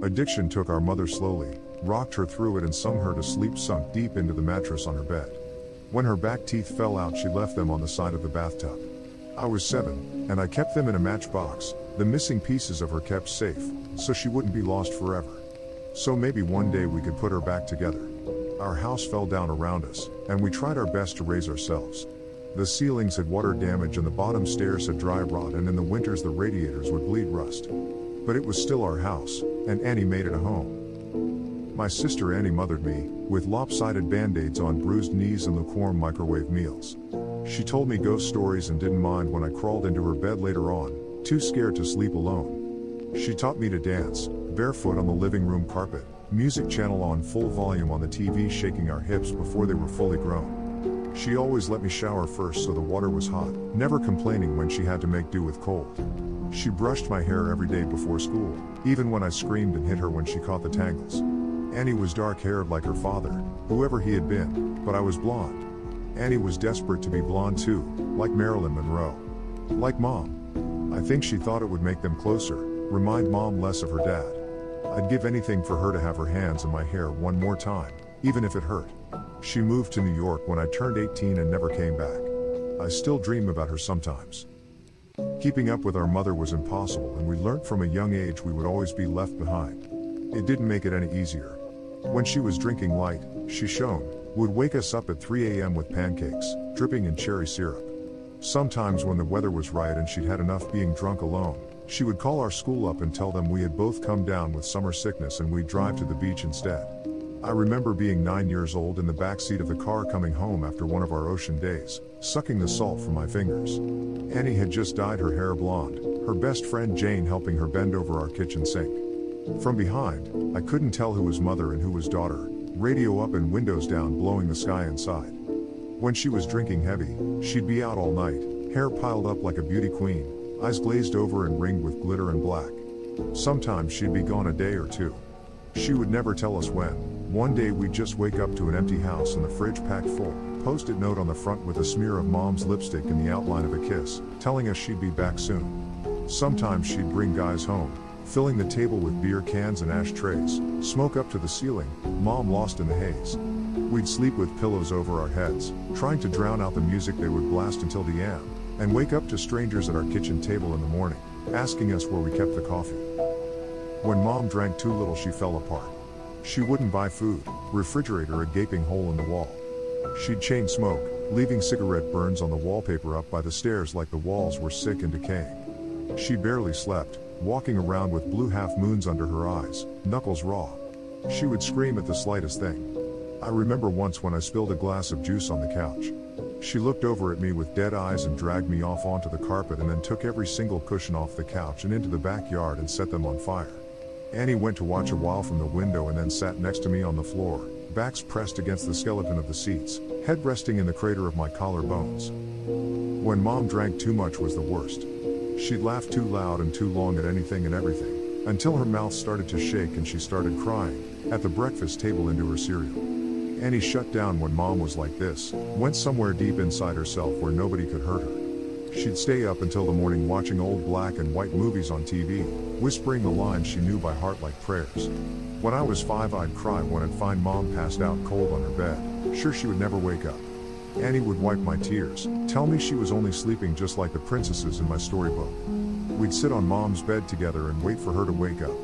Addiction took our mother slowly, rocked her through it and sung her to sleep, sunk deep into the mattress on her bed. When her back teeth fell out, she left them on the side of the bathtub. I was 7, and I kept them in a matchbox, the missing pieces of her kept safe, so she wouldn't be lost forever. So maybe one day we could put her back together. Our house fell down around us, and we tried our best to raise ourselves. The ceilings had water damage and the bottom stairs had dry rot, and in the winters the radiators would bleed rust. But it was still our house, and Annie made it a home. My sister Annie mothered me, with lopsided band-aids on bruised knees and lukewarm microwave meals. She told me ghost stories and didn't mind when I crawled into her bed later on, too scared to sleep alone. She taught me to dance, barefoot on the living room carpet, music channel on full volume on the TV, shaking our hips before they were fully grown. She always let me shower first so the water was hot, never complaining when she had to make do with cold. She brushed my hair every day before school, even when I screamed and hit her when she caught the tangles. Annie was dark-haired like her father, whoever he had been, but I was blonde. Annie was desperate to be blonde too, like Marilyn Monroe. Like Mom. I think she thought it would make them closer, remind Mom less of her dad. I'd give anything for her to have her hands in my hair one more time, even if it hurt. She moved to New York when I turned 18 and never came back. I still dream about her sometimes. Keeping up with our mother was impossible, and we learnt from a young age we would always be left behind. It didn't make it any easier. When she was drinking light, she shone, would wake us up at 3 a.m. with pancakes, dripping in cherry syrup. Sometimes when the weather was right and she'd had enough being drunk alone, she would call our school up and tell them we had both come down with summer sickness and we'd drive to the beach instead. I remember being 9 years old in the backseat of the car coming home after one of our ocean days, sucking the salt from my fingers. Annie had just dyed her hair blonde, her best friend Jane helping her bend over our kitchen sink. From behind, I couldn't tell who was mother and who was daughter, radio up and windows down blowing the sky inside. When she was drinking heavy, she'd be out all night, hair piled up like a beauty queen, eyes glazed over and ringed with glitter and black. Sometimes she'd be gone a day or two. She would never tell us when. One day we'd just wake up to an empty house and the fridge packed full, post-it note on the front with a smear of Mom's lipstick and the outline of a kiss, telling us she'd be back soon. Sometimes she'd bring guys home, filling the table with beer cans and ashtrays, smoke up to the ceiling, Mom lost in the haze. We'd sleep with pillows over our heads, trying to drown out the music they would blast until the AM, and wake up to strangers at our kitchen table in the morning, asking us where we kept the coffee. When Mom drank too little, she fell apart. She wouldn't buy food, refrigerator a gaping hole in the wall. She'd chain smoke, leaving cigarette burns on the wallpaper up by the stairs like the walls were sick and decaying. She barely slept, walking around with blue half-moons under her eyes, knuckles raw. She would scream at the slightest thing. I remember once when I spilled a glass of juice on the couch. She looked over at me with dead eyes and dragged me off onto the carpet and then took every single cushion off the couch and into the backyard and set them on fire. Annie went to watch a while from the window and then sat next to me on the floor, backs pressed against the skeleton of the seats, head resting in the crater of my collarbones. When Mom drank too much was the worst. She'd laugh too loud and too long at anything and everything, until her mouth started to shake and she started crying, at the breakfast table into her cereal. Annie shut down when Mom was like this, went somewhere deep inside herself where nobody could hurt her. She'd stay up until the morning watching old black and white movies on TV, whispering the lines she knew by heart like prayers. When I was 5 I'd cry when I'd find Mom passed out cold on her bed, sure she would never wake up. Annie would wipe my tears, tell me she was only sleeping just like the princesses in my storybook. We'd sit on Mom's bed together and wait for her to wake up.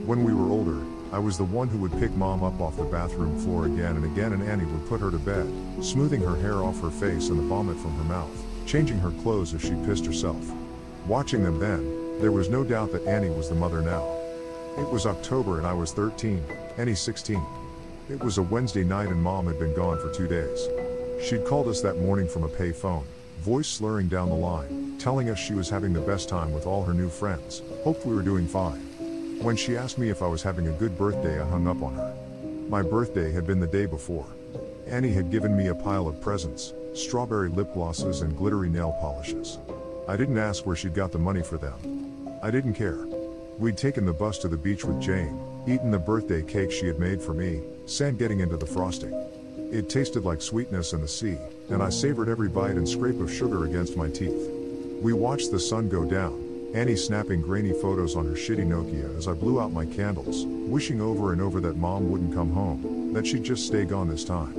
When we were older, I was the one who would pick Mom up off the bathroom floor again and Annie would put her to bed, smoothing her hair off her face and the vomit from her mouth, changing her clothes if she pissed herself. Watching them then, there was no doubt that Annie was the mother now. It was October and I was 13, Annie 16. It was a Wednesday night and Mom had been gone for 2 days. She'd called us that morning from a pay phone, voice slurring down the line, telling us she was having the best time with all her new friends, hoped we were doing fine. When she asked me if I was having a good birthday, I hung up on her. My birthday had been the day before. Annie had given me a pile of presents, strawberry lip glosses and glittery nail polishes. I didn't ask where she'd got the money for them. I didn't care. We'd taken the bus to the beach with Jane, eaten the birthday cake she had made for me, sand getting into the frosting. It tasted like sweetness and the sea, and I savored every bite and scrape of sugar against my teeth. We watched the sun go down, Annie snapping grainy photos on her shitty Nokia as I blew out my candles, wishing over and over that Mom wouldn't come home, that she'd just stay gone this time.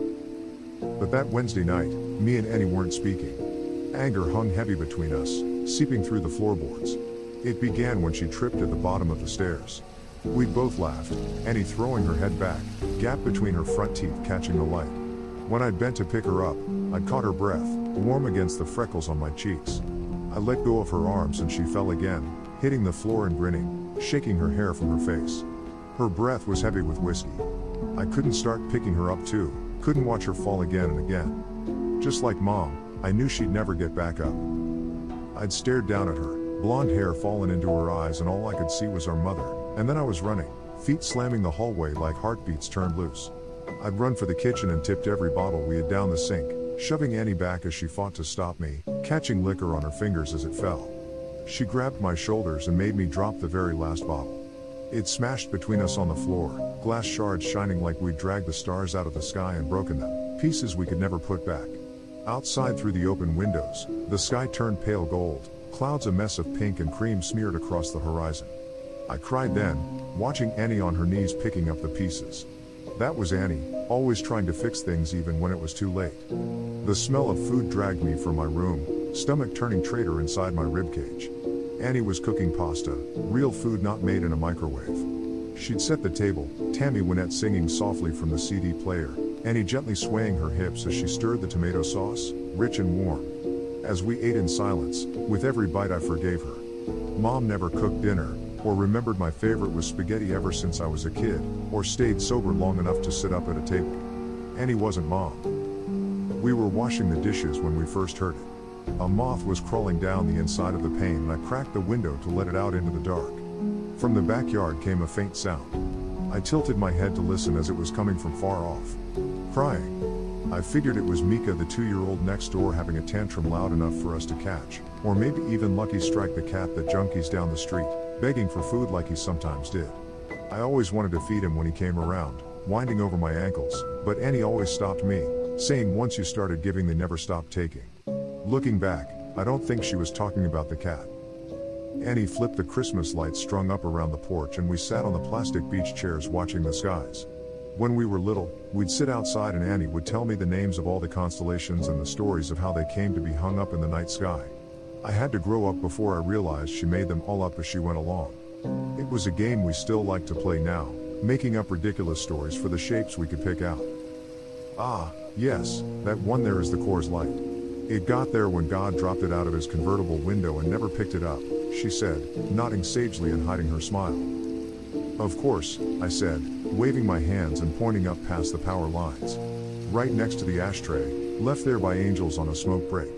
But that Wednesday night, me and Annie weren't speaking. Anger hung heavy between us, seeping through the floorboards. It began when she tripped at the bottom of the stairs. We'd both laughed, Annie throwing her head back, gap between her front teeth catching the light. When I'd bent to pick her up, I'd caught her breath, warm against the freckles on my cheeks. I let go of her arms and she fell again, hitting the floor and grinning, shaking her hair from her face. Her breath was heavy with whiskey. I couldn't start picking her up too, couldn't watch her fall again and again. Just like Mom, I knew she'd never get back up. I'd stared down at her, blonde hair fallen into her eyes, and all I could see was our mother, and then I was running, feet slamming the hallway like heartbeats turned loose. I'd run for the kitchen and tipped every bottle we had down the sink, shoving Annie back as she fought to stop me, catching liquor on her fingers as it fell. She grabbed my shoulders and made me drop the very last bottle. It smashed between us on the floor, glass shards shining like we'd dragged the stars out of the sky and broken them, pieces we could never put back. Outside through the open windows, the sky turned pale gold, clouds a mess of pink and cream smeared across the horizon. I cried then, watching Annie on her knees picking up the pieces. That was Annie, always trying to fix things even when it was too late. The smell of food dragged me from my room, stomach turning traitor inside my ribcage. Annie was cooking pasta, real food not made in a microwave. She'd set the table, Tammy Wynette singing softly from the CD player, Annie gently swaying her hips as she stirred the tomato sauce, rich and warm. As we ate in silence, with every bite I forgave her. Mom never cooked dinner, or remembered my favorite was spaghetti ever since I was a kid, or stayed sober long enough to sit up at a table. Annie wasn't Mom. We were washing the dishes when we first heard it. A moth was crawling down the inside of the pane and I cracked the window to let it out into the dark. From the backyard came a faint sound. I tilted my head to listen as it was coming from far off. Crying. I figured it was Mika, the 2-year-old next door, having a tantrum loud enough for us to catch, or maybe even Lucky Strike, the cat that junkies down the street, begging for food like he sometimes did. I always wanted to feed him when he came around, winding over my ankles, but Annie always stopped me, saying once you started giving they never stopped taking. Looking back, I don't think she was talking about the cat. Annie flipped the Christmas lights strung up around the porch and we sat on the plastic beach chairs watching the skies. When we were little, we'd sit outside and Annie would tell me the names of all the constellations and the stories of how they came to be hung up in the night sky. I had to grow up before I realized she made them all up as she went along. It was a game we still like to play now, making up ridiculous stories for the shapes we could pick out. Ah, yes, that one there is the Coors Light. It got there when God dropped it out of his convertible window and never picked it up, she said, nodding sagely and hiding her smile. Of course, I said, waving my hands and pointing up past the power lines. Right next to the ashtray, left there by angels on a smoke break.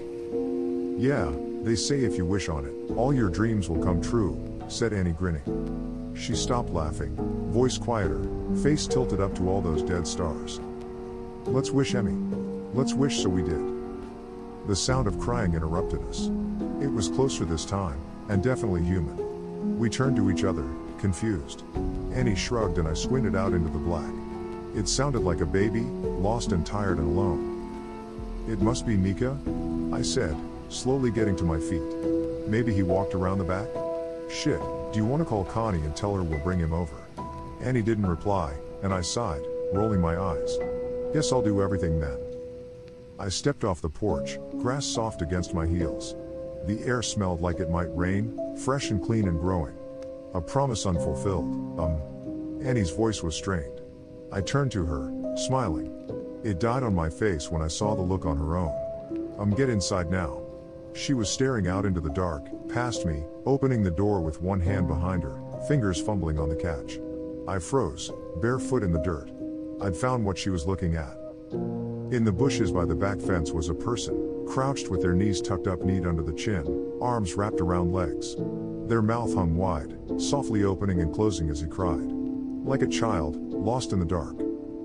Yeah, they say if you wish on it, all your dreams will come true, said Annie grinning. She stopped laughing, voice quieter, face tilted up to all those dead stars. Let's wish, Emmy. Let's wish, so we did. The sound of crying interrupted us. It was closer this time, and definitely human. We turned to each other, confused. Annie shrugged and I squinted out into the black. It sounded like a baby, lost and tired and alone. It must be Mika, I said, slowly getting to my feet. Maybe he walked around the back? Shit, do you want to call Connie and tell her we'll bring him over? Annie didn't reply, and I sighed, rolling my eyes. Guess I'll do everything then. I stepped off the porch, grass soft against my heels. The air smelled like it might rain, fresh and clean and growing. A promise unfulfilled. Annie's voice was strained. I turned to her, smiling. It died on my face when I saw the look on her own. Get inside now. She was staring out into the dark, past me, opening the door with one hand behind her, fingers fumbling on the catch. I froze, barefoot in the dirt. I'd found what she was looking at. In the bushes by the back fence was a person, crouched with their knees tucked up neat under the chin, arms wrapped around legs. Their mouth hung wide, softly opening and closing as he cried. Like a child, lost in the dark.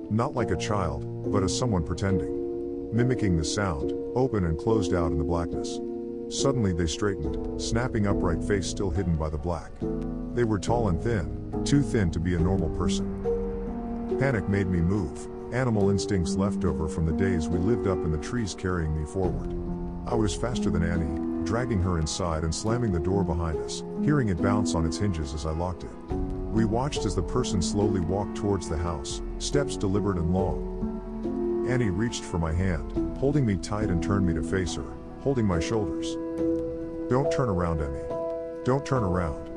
Not like a child, but as someone pretending. Mimicking the sound, open and closed out in the blackness. Suddenly they straightened, snapping upright, face still hidden by the black. They were tall and thin, too thin to be a normal person. Panic made me move, animal instincts left over from the days we lived up in the trees carrying me forward. I was faster than Annie, dragging her inside and slamming the door behind us, hearing it bounce on its hinges as I locked it. We watched as the person slowly walked towards the house, steps deliberate and long. Annie reached for my hand, holding me tight and turned me to face her, holding my shoulders. "Don't turn around, Emmy. Don't turn around."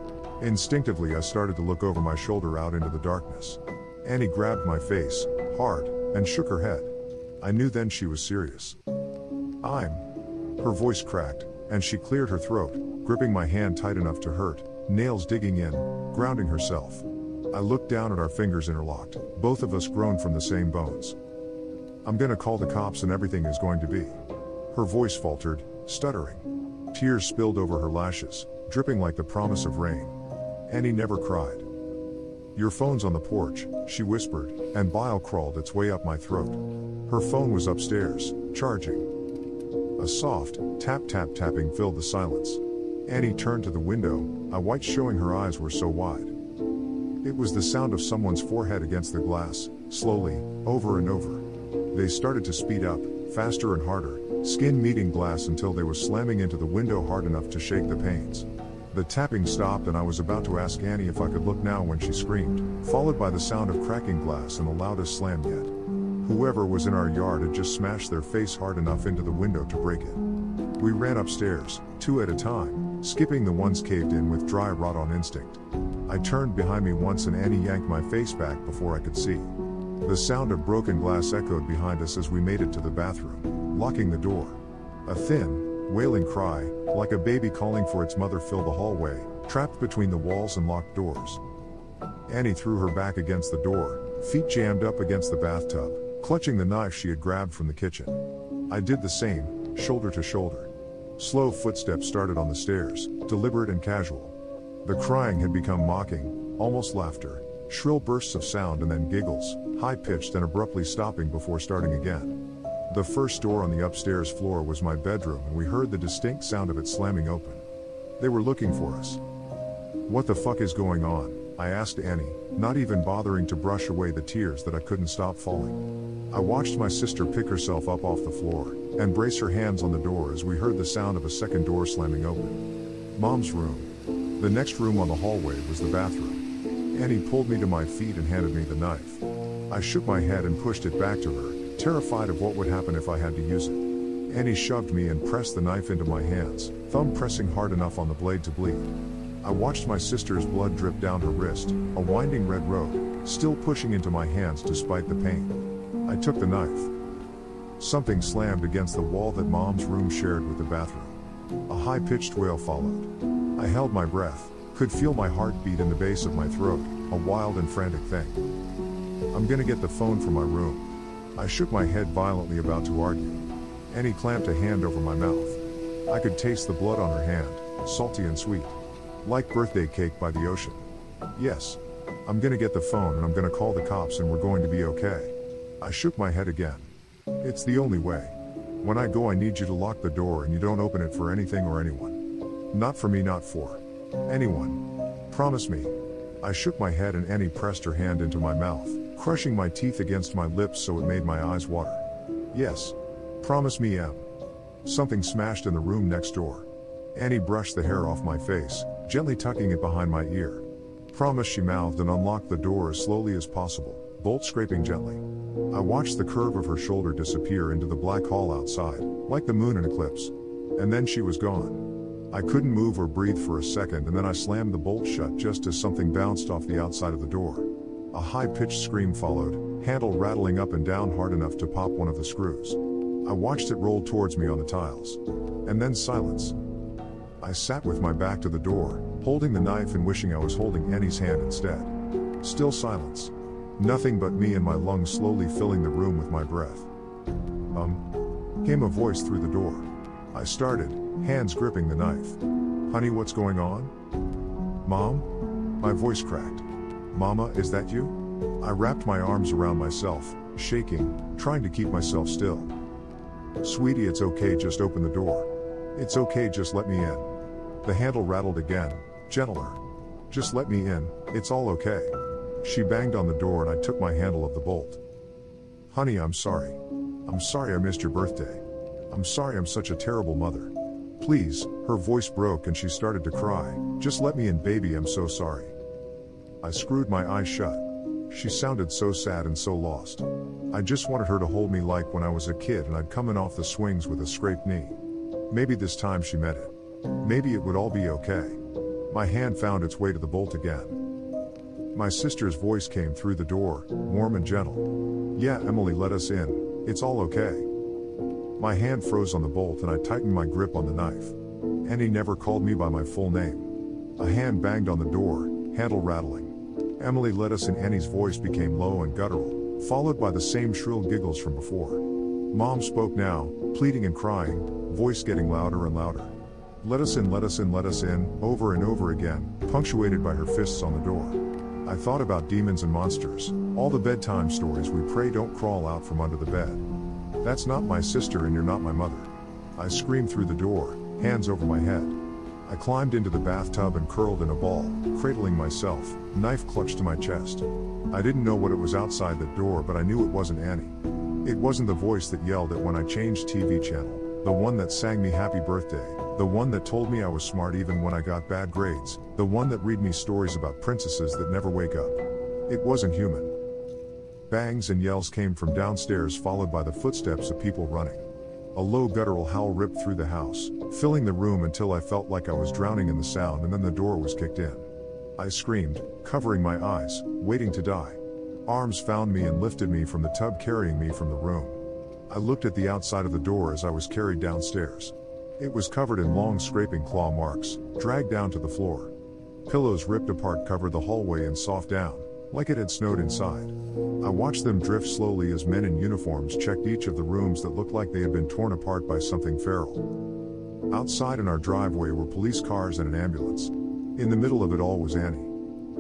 Instinctively I started to look over my shoulder out into the darkness. Annie grabbed my face, hard, and shook her head. I knew then she was serious. Her voice cracked, and she cleared her throat, gripping my hand tight enough to hurt, nails digging in, grounding herself. I looked down at our fingers interlocked, both of us grown from the same bones. "I'm gonna call the cops and everything is going to be." Her voice faltered, stuttering. Tears spilled over her lashes, dripping like the promise of rain. Annie never cried. "Your phone's on the porch," she whispered, and bile crawled its way up my throat. Her phone was upstairs, charging. A soft, tapping filled the silence. Annie turned to the window, a white showing her eyes were so wide. It was the sound of someone's forehead against the glass, slowly, over and over. They started to speed up, faster and harder, skin meeting glass until they were slamming into the window hard enough to shake the panes. The tapping stopped and I was about to ask Annie if I could look now when she screamed, followed by the sound of cracking glass and the loudest slam yet. Whoever was in our yard had just smashed their face hard enough into the window to break it. We ran upstairs, two at a time, skipping the ones caved in with dry rot on instinct. I turned behind me once and Annie yanked my face back before I could see. The sound of broken glass echoed behind us as we made it to the bathroom, locking the door. A thin, wailing cry, like a baby calling for its mother, filled the hallway, trapped between the walls and locked doors. Annie threw her back against the door, feet jammed up against the bathtub, clutching the knife she had grabbed from the kitchen. I did the same, shoulder to shoulder. Slow footsteps started on the stairs, deliberate and casual. The crying had become mocking, almost laughter, shrill bursts of sound and then giggles, high-pitched and abruptly stopping before starting again. The first door on the upstairs floor was my bedroom and we heard the distinct sound of it slamming open. They were looking for us. "What the fuck is going on?" I asked Annie, not even bothering to brush away the tears that I couldn't stop falling. I watched my sister pick herself up off the floor, and brace her hands on the door as we heard the sound of a second door slamming open. Mom's room. The next room on the hallway was the bathroom. Annie pulled me to my feet and handed me the knife. I shook my head and pushed it back to her, terrified of what would happen if I had to use it. Annie shoved me and pressed the knife into my hands, thumb pressing hard enough on the blade to bleed. I watched my sister's blood drip down her wrist, a winding red road, still pushing into my hands despite the pain. I took the knife. Something slammed against the wall that Mom's room shared with the bathroom. A high-pitched wail followed. I held my breath, could feel my heart beat in the base of my throat, a wild and frantic thing. "I'm gonna get the phone from my room." I shook my head violently, about to argue. Annie clamped a hand over my mouth. I could taste the blood on her hand, salty and sweet. Like birthday cake by the ocean. "Yes. I'm gonna get the phone and I'm gonna call the cops and we're going to be okay." I shook my head again. "It's the only way. When I go I need you to lock the door and you don't open it for anything or anyone. Not for me, not for anyone. Promise me." I shook my head and Annie pressed her hand into my mouth, crushing my teeth against my lips so it made my eyes water. "Yes. Promise me, Em." Something smashed in the room next door. Annie brushed the hair off my face, gently tucking it behind my ear. "Promise," she mouthed and unlocked the door as slowly as possible, bolt scraping gently. I watched the curve of her shoulder disappear into the black hall outside, like the moon in eclipse. And then she was gone. I couldn't move or breathe for a second and then I slammed the bolt shut just as something bounced off the outside of the door. A high-pitched scream followed, handle rattling up and down hard enough to pop one of the screws. I watched it roll towards me on the tiles. And then silence. I sat with my back to the door, holding the knife and wishing I was holding Annie's hand instead. Still silence. Nothing but me and my lungs slowly filling the room with my breath. Came a voice through the door. I started, hands gripping the knife. "Honey, what's going on?" "Mom?" My voice cracked. "Mama, is that you?" I wrapped my arms around myself, shaking, trying to keep myself still. "Sweetie, it's okay, just open the door. It's okay, just let me in." The handle rattled again, gentler. "Just let me in, it's all okay." She banged on the door and I took my handle of the bolt. "Honey, I'm sorry. I'm sorry I missed your birthday. I'm sorry I'm such a terrible mother. Please, her voice broke and she started to cry. Just let me in, baby, I'm so sorry. I screwed my eyes shut. She sounded so sad and so lost. I just wanted her to hold me like when I was a kid and I'd come in off the swings with a scraped knee. Maybe this time she meant it. Maybe it would all be okay. My hand found its way to the bolt again. My sister's voice came through the door, warm and gentle. Yeah, Emily, let us in. It's all okay. My hand froze on the bolt and I tightened my grip on the knife. Annie never called me by my full name. A hand banged on the door, handle rattling. Emily, let us in. Annie's voice became low and guttural, followed by the same shrill giggles from before. Mom spoke now, pleading and crying, voice getting louder and louder. Let us in, let us in, let us in, over and over again, punctuated by her fists on the door. I thought about demons and monsters, all the bedtime stories we pray don't crawl out from under the bed. That's not my sister and you're not my mother. I screamed through the door, hands over my head. I climbed into the bathtub and curled in a ball, cradling myself, knife clutched to my chest. I didn't know what it was outside the door, but I knew it wasn't Annie. It wasn't the voice that yelled at when I changed TV channel, the one that sang me happy birthday, the one that told me I was smart even when I got bad grades, the one that read me stories about princesses that never wake up. It wasn't human. Bangs and yells came from downstairs, followed by the footsteps of people running. A low guttural howl ripped through the house, filling the room until I felt like I was drowning in the sound, and then the door was kicked in. I screamed, covering my eyes, waiting to die. Arms found me and lifted me from the tub, carrying me from the room. I looked at the outside of the door as I was carried downstairs. It was covered in long scraping claw marks, dragged down to the floor. Pillows ripped apart covered the hallway in soft down, like it had snowed inside. I watched them drift slowly as men in uniforms checked each of the rooms that looked like they had been torn apart by something feral. Outside in our driveway were police cars and an ambulance. In the middle of it all was Annie.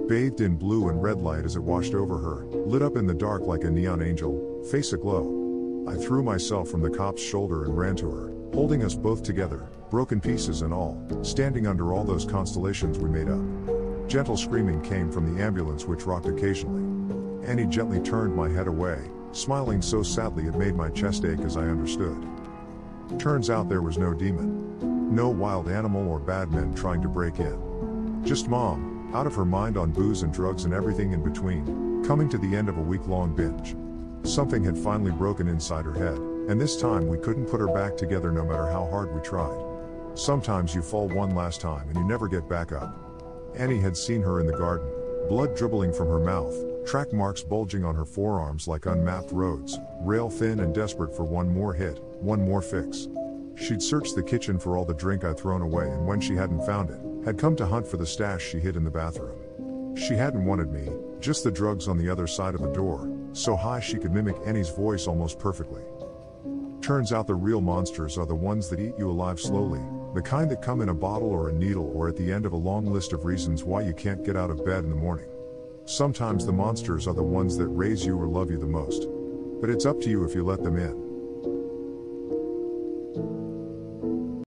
Bathed in blue and red light as it washed over her, lit up in the dark like a neon angel, face aglow. I threw myself from the cop's shoulder and ran to her, holding us both together, broken pieces and all, standing under all those constellations we made up. Gentle screaming came from the ambulance, which rocked occasionally. Annie gently turned my head away, smiling so sadly it made my chest ache as I understood. Turns out there was no demon. No wild animal or bad men trying to break in. Just Mom, out of her mind on booze and drugs and everything in between, coming to the end of a week-long binge. Something had finally broken inside her head, and this time we couldn't put her back together no matter how hard we tried. Sometimes you fall one last time and you never get back up. Annie had seen her in the garden, blood dribbling from her mouth, track marks bulging on her forearms like unmapped roads, rail thin and desperate for one more hit, one more fix. She'd searched the kitchen for all the drink I'd thrown away, and when she hadn't found it, had come to hunt for the stash she hid in the bathroom. She hadn't wanted me, just the drugs on the other side of the door, so high she could mimic Annie's voice almost perfectly. Turns out the real monsters are the ones that eat you alive slowly, the kind that come in a bottle or a needle or at the end of a long list of reasons why you can't get out of bed in the morning. Sometimes the monsters are the ones that raise you or love you the most. But it's up to you if you let them in.